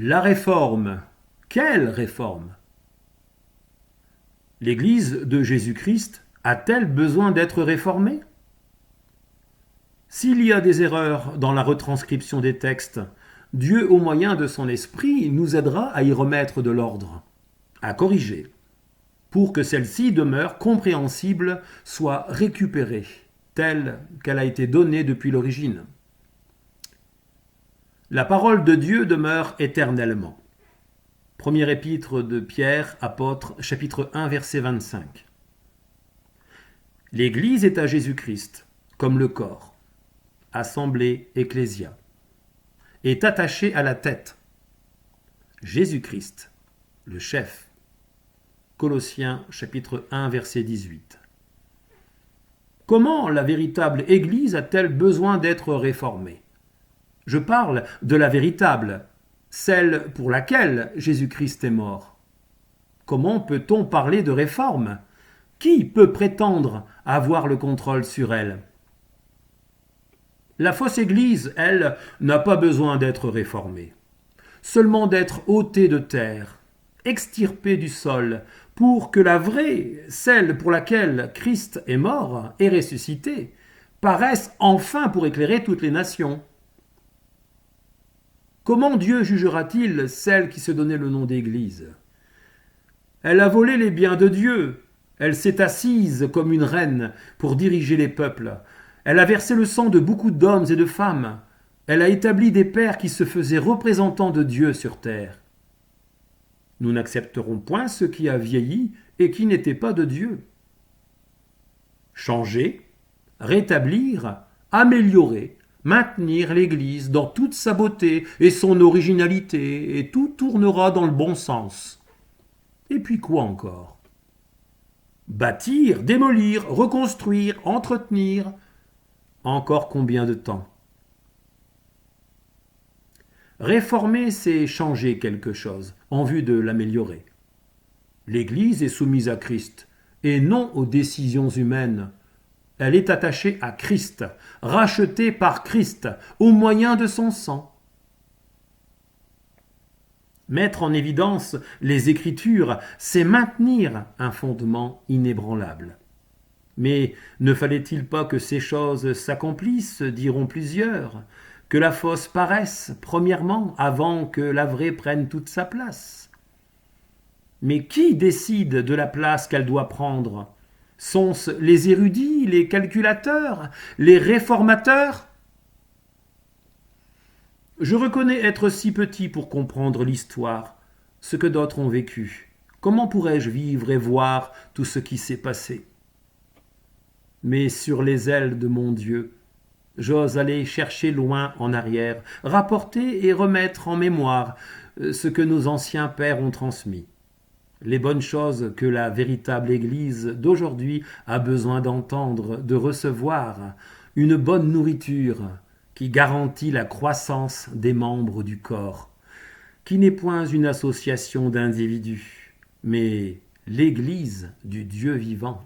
La réforme. Quelle réforme? L'Église de Jésus-Christ a-t-elle besoin d'être réformée? S'il y a des erreurs dans la retranscription des textes, Dieu, au moyen de son esprit, nous aidera à y remettre de l'ordre, à corriger, pour que celle-ci demeure compréhensible, soit récupérée, telle qu'elle a été donnée depuis l'origine. La parole de Dieu demeure éternellement. Première épître de Pierre, apôtre, chapitre 1, verset 25. L'Église est à Jésus-Christ, comme le corps, assemblée ecclésia, est attachée à la tête. Jésus-Christ, le chef. Colossiens, chapitre 1, verset 18. Comment la véritable Église a-t-elle besoin d'être réformée? Je parle de la véritable, celle pour laquelle Jésus-Christ est mort. Comment peut-on parler de réforme? Qui peut prétendre avoir le contrôle sur elle? La fausse Église, elle, n'a pas besoin d'être réformée, seulement d'être ôtée de terre, extirpée du sol, pour que la vraie, celle pour laquelle Christ est mort et ressuscité, paraisse enfin pour éclairer toutes les nations. Comment Dieu jugera-t-il celle qui se donnait le nom d'Église? Elle a volé les biens de Dieu. Elle s'est assise comme une reine pour diriger les peuples. Elle a versé le sang de beaucoup d'hommes et de femmes. Elle a établi des pères qui se faisaient représentants de Dieu sur terre. Nous n'accepterons point ce qui a vieilli et qui n'était pas de Dieu. Changer, rétablir, améliorer, maintenir l'Église dans toute sa beauté et son originalité, et tout tournera dans le bon sens. Et puis quoi encore? Bâtir, démolir, reconstruire, entretenir. Encore combien de temps? Réformer, c'est changer quelque chose en vue de l'améliorer. L'Église est soumise à Christ et non aux décisions humaines. Elle est attachée à Christ, rachetée par Christ, au moyen de son sang. Mettre en évidence les Écritures, c'est maintenir un fondement inébranlable. Mais ne fallait-il pas que ces choses s'accomplissent, diront plusieurs, que la fausse paraisse, premièrement, avant que la vraie prenne toute sa place? Mais qui décide de la place qu'elle doit prendre? Sont-ce les érudits, les calculateurs, les réformateurs? Je reconnais être si petit pour comprendre l'histoire, ce que d'autres ont vécu. Comment pourrais-je vivre et voir tout ce qui s'est passé? Mais sur les ailes de mon Dieu, j'ose aller chercher loin en arrière, rapporter et remettre en mémoire ce que nos anciens pères ont transmis. Les bonnes choses que la véritable Église d'aujourd'hui a besoin d'entendre, de recevoir, une bonne nourriture qui garantit la croissance des membres du corps, qui n'est point une association d'individus, mais l'Église du Dieu vivant.